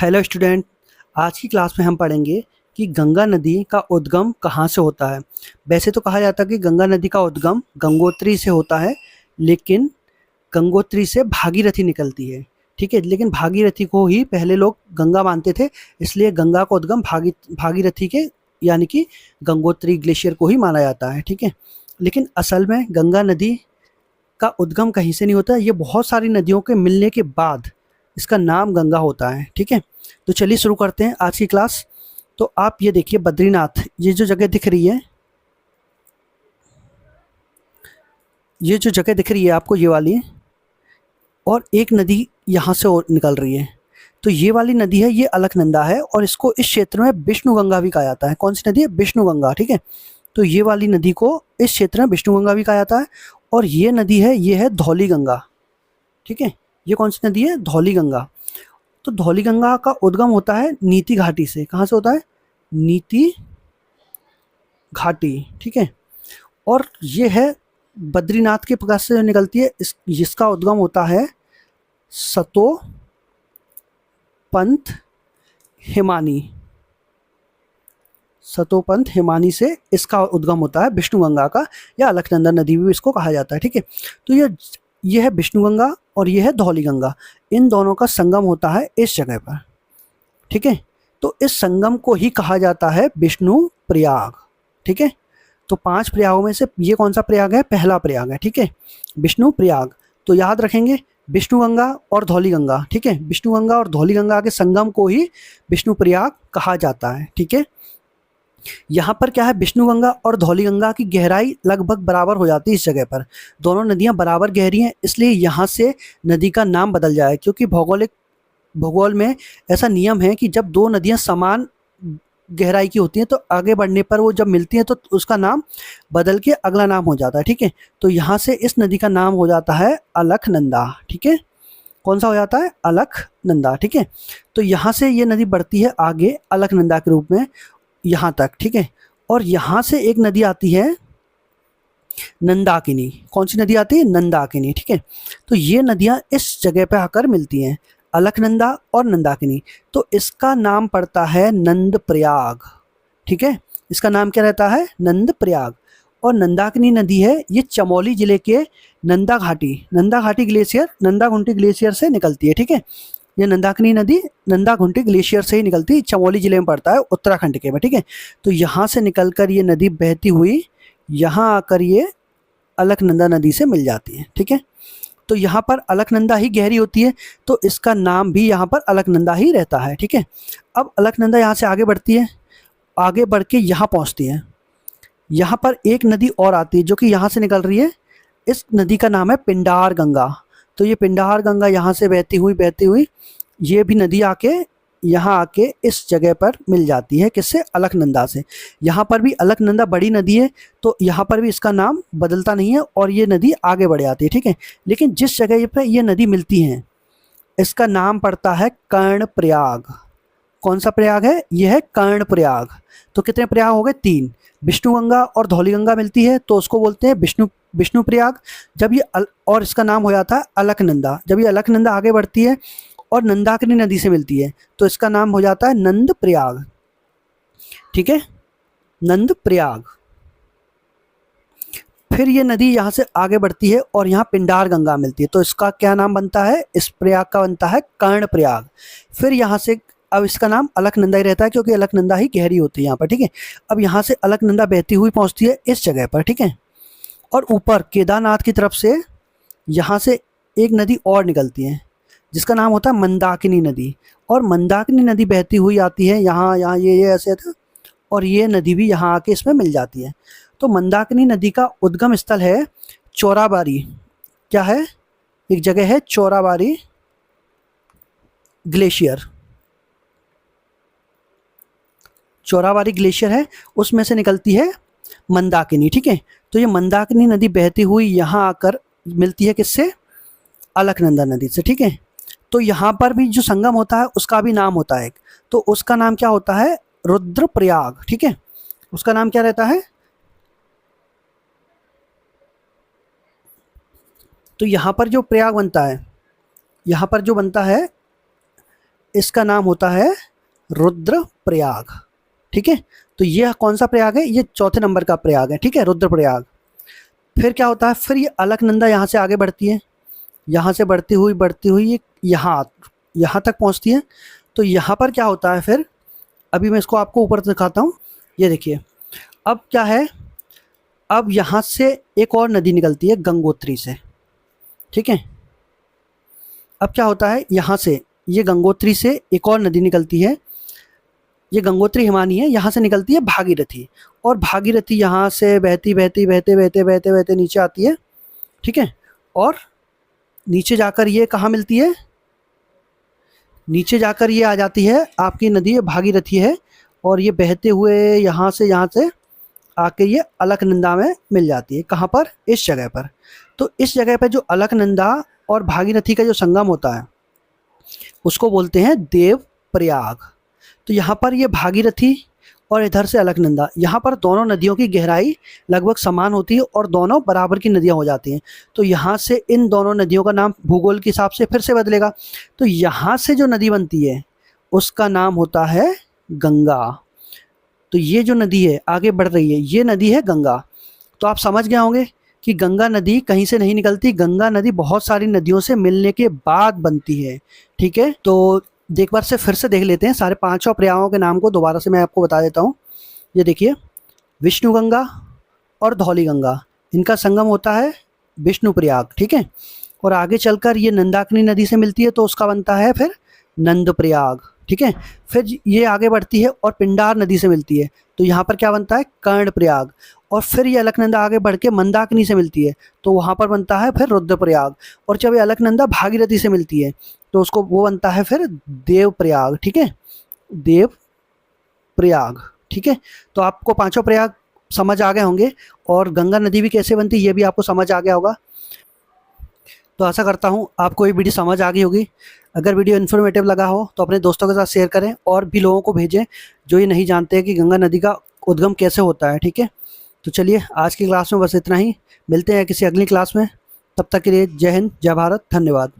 Hello student. आज की class में हम पढ़ेंगे कि गंगा नदी का उद्गम कहाँ से होता है। वैसे तो कहा जाता है कि गंगा नदी का उद्गम गंगोत्री से होता है, लेकिन गंगोत्री से भागीरथी निकलती है। ठीक है, लेकिन भागीरथी को ही पहले लोग गंगा मानते थे, इसलिए गंगा का उद्गम भागीरथी के यानी कि गंगोत्री ग्लेशियर को ही माना जाता है। ठीक है, लेकिन असल में गंगा नदी का उद्गम कहीं से नहीं होता। ये बहुत सारी नदियों के मिलने के बाद इसका नाम गंगा होता है। ठीक है, तो चलिए शुरू करते हैं आज की क्लास। तो आप ये देखिए बद्रीनाथ, ये जो जगह दिख रही है, ये जो जगह दिख रही है आपको, ये वाली, और एक नदी यहाँ से और निकल रही है। तो ये वाली नदी है, ये अलकनंदा है, और इसको इस क्षेत्र में विष्णु गंगा भी कहा जाता है। कौन सी नदी है? विष्णु गंगा। ठीक है, तो ये वाली नदी को इस क्षेत्र में विष्णु गंगा भी कहा जाता है। और ये नदी है, ये है धौली गंगा। ठीक है, ये कौन सी नदी है? धौली गंगा। तो धौली गंगा का उद्गम होता है नीति घाटी से। कहाँ से होता है? नीति घाटी। ठीक है, और ये है बद्रीनाथ के पास से निकलती है, जिसका उद्गम होता है सतो पंथ हिमानी। सतोपंथ हिमानी से इसका उद्गम होता है विष्णु गंगा का, या अलकनंदा नदी भी इसको कहा जाता है। ठीक है, तो ये है विष्णु गंगा और ये है धौली गंगा। इन दोनों का संगम होता है इस जगह पर। ठीक है, तो इस संगम को ही कहा जाता है विष्णु प्रयाग। ठीक है, तो 5 प्रयागों में से ये कौन सा प्रयाग है? पहला प्रयाग है। ठीक है, विष्णु प्रयाग। तो याद रखेंगे विष्णु गंगा और धौली गंगा। ठीक है, विष्णु गंगा और धौली गंगा के संगम को ही विष्णु प्रयाग कहा जाता है। ठीक है, यहाँ पर क्या है, विष्णु गंगा और धौली गंगा की गहराई लगभग बराबर हो जाती है इस जगह पर। दोनों नदियाँ बराबर गहरी हैं, इसलिए यहाँ से नदी का नाम बदल जाए, क्योंकि भूगोल में ऐसा नियम है कि जब दो नदियाँ समान गहराई की होती हैं तो आगे बढ़ने पर वो जब मिलती हैं तो उसका नाम बदल के अगला नाम हो जाता है। ठीक है, तो यहाँ से इस नदी का नाम हो जाता है अलकनंदा। ठीक है, कौन सा हो जाता है? अलकनंदा। ठीक है, तो यहाँ से ये नदी बढ़ती है आगे अलकनंदा के रूप में यहाँ तक। ठीक है, और यहाँ से एक नदी आती है नंदाकिनी। कौन सी नदी आती है? नंदाकिनी। ठीक है, तो ये नदियाँ इस जगह पे आकर मिलती हैं, अलकनंदा और नंदाकिनी। तो इसका नाम पड़ता है नंद प्रयाग। ठीक है, इसका नाम क्या रहता है? नंद प्रयाग। और नंदाकिनी नदी है, ये चमोली जिले के नंदा घाटी ग्लेशियर, नंदा घुंटी ग्लेशियर से निकलती है। ठीक है, ये नंदाकिनी नदी नंदा घुंटी ग्लेशियर से ही निकलती है, चमोली जिले में पड़ता है, उत्तराखंड के में। ठीक है, तो यहाँ से निकलकर ये नदी बहती हुई यहाँ आकर ये अलकनंदा नदी से मिल जाती है। ठीक है, तो यहाँ पर अलकनंदा ही गहरी होती है, तो इसका नाम भी यहाँ पर अलकनंदा ही रहता है। ठीक है, अब अलकनंदा यहाँ से आगे बढ़ती है, आगे बढ़ के यहाँ पहुँचती है। यहाँ पर एक नदी और आती है जो कि यहाँ से निकल रही है, इस नदी का नाम है पिंडार गंगा। तो ये पिंडार गंगा यहाँ से बहती हुई ये भी नदी यहाँ आके इस जगह पर मिल जाती है। किससे? अलकनंदा से। यहाँ पर भी अलकनंदा बड़ी नदी है, तो यहाँ पर भी इसका नाम बदलता नहीं है और ये नदी आगे बढ़ जाती है। ठीक है, लेकिन जिस जगह पर ये नदी मिलती है इसका नाम पड़ता है कर्णप्रयाग। कौन सा प्रयाग है? यह है कर्णप्रयाग। तो कितने प्रयाग हो गए? 3। विष्णु गंगा और धौली गंगा मिलती है तो उसको बोलते हैं विष्णु प्रयाग। जब ये और इसका नाम हो जाता है अलकनंदा। जब ये अलकनंदा आगे बढ़ती है और नंदाकिनी नदी से मिलती है तो इसका नाम हो जाता है नंद प्रयाग। ठीक है, नंद प्रयाग। फिर ये नदी यहाँ से आगे बढ़ती है और यहाँ पिंडार गंगा मिलती है, तो इसका क्या नाम बनता है? इस प्रयाग का बनता है कर्णप्रयाग। फिर यहाँ से अब इसका नाम अलकनंदा ही रहता है, क्योंकि अलकनंदा ही गहरी होती है यहाँ पर। ठीक है, अब यहाँ से अलकनंदा बहती हुई पहुँचती है इस जगह पर। ठीक है, और ऊपर केदारनाथ की तरफ से यहाँ से एक नदी और निकलती है जिसका नाम होता है मंदाकिनी नदी। और मंदाकिनी नदी बहती हुई आती है यहाँ ये ऐसे था, और ये नदी भी यहाँ आके इसमें मिल जाती है। तो मंदाकिनी नदी का उद्गम स्थल है चोराबारी। क्या है? एक जगह है चोराबारी ग्लेशियर। चोराबारी ग्लेशियर है, उसमें से निकलती है मंदाकिनी। ठीक है, तो ये मंदाकिनी नदी बहती हुई यहाँ आकर मिलती है किससे? अलकनंदा नदी से। ठीक है, तो यहाँ पर भी जो संगम होता है उसका भी नाम होता है, तो उसका नाम क्या होता है? रुद्रप्रयाग। ठीक है, उसका नाम क्या रहता है? तो यहाँ पर जो प्रयाग बनता है, यहाँ पर जो बनता है इसका नाम होता है रुद्रप्रयाग। ठीक है, तो ये कौन सा प्रयाग है? ये चौथे नंबर का प्रयाग है। ठीक है, रुद्रप्रयाग। फिर क्या होता है, फिर ये अलकनंदा यहाँ से आगे बढ़ती है, यहाँ से बढ़ती हुई ये यहाँ तक पहुँचती है। तो यहाँ पर क्या होता है फिर, अभी मैं इसको आपको ऊपर दिखाता हूँ। ये देखिए, अब क्या है, अब यहाँ से एक और नदी निकलती है गंगोत्री से। ठीक है, अब क्या होता है, यहाँ से ये गंगोत्री से एक और नदी निकलती है। ये गंगोत्री हिमानी है, यहाँ से निकलती है भागीरथी, और भागीरथी यहाँ से बहते नीचे आती है। ठीक है, और नीचे जाकर ये कहाँ मिलती है, नीचे जाकर ये आ जाती है आपकी नदी भागीरथी है, और ये बहते हुए यहाँ से आके ये अलकनंदा में मिल जाती है। कहाँ पर? इस जगह पर। तो इस जगह पर जो अलकनंदा और भागीरथी का जो संगम होता है उसको बोलते हैं देवप्रयाग। तो यहाँ पर ये भागीरथी और इधर से अलकनंदा, यहाँ पर दोनों नदियों की गहराई लगभग समान होती है और दोनों बराबर की नदियाँ हो जाती हैं। तो यहाँ से इन दोनों नदियों का नाम भूगोल के हिसाब से फिर से बदलेगा। तो यहाँ से जो नदी बनती है उसका नाम होता है गंगा। तो ये जो नदी है आगे बढ़ रही है, ये नदी है गंगा। तो आप समझ गए होंगे कि गंगा नदी कहीं से नहीं निकलती, गंगा नदी बहुत सारी नदियों से मिलने के बाद बनती है। ठीक है, तो एक बार से फिर से देख लेते हैं सारे पांचों प्रयागों के नाम को, दोबारा से मैं आपको बता देता हूँ। ये देखिए, विष्णु गंगा और धौली गंगा, इनका संगम होता है विष्णु प्रयाग। ठीक है, और आगे चलकर ये नंदाकिनी नदी से मिलती है तो उसका बनता है फिर नंद प्रयाग। ठीक है, फिर ये आगे बढ़ती है और पिंडार नदी से मिलती है तो यहाँ पर क्या बनता है? कर्ण प्रयाग। और फिर ये अलकनंदा आगे बढ़ के मंदाकिनी से मिलती है तो वहाँ पर बनता है फिर रुद्रप्रयाग। और जब ये अलकनंदा भागीरथी से मिलती है तो उसको वो बनता है फिर देवप्रयाग। ठीक है, देवप्रयाग। ठीक है, तो आपको पांचों प्रयाग समझ आ गए होंगे, और गंगा नदी भी कैसे बनती है ये भी आपको समझ आ गया होगा। तो आशा करता हूँ आपको ये वीडियो समझ आ गई होगी। अगर वीडियो इन्फॉर्मेटिव लगा हो तो अपने दोस्तों के साथ शेयर करें और भी लोगों को भेजें जो ये नहीं जानते हैं कि गंगा नदी का उद्गम कैसे होता है। ठीक है, तो चलिए आज की क्लास में बस इतना ही, मिलते हैं किसी अगली क्लास में। तब तक के लिए जय हिंद, जय भारत, धन्यवाद।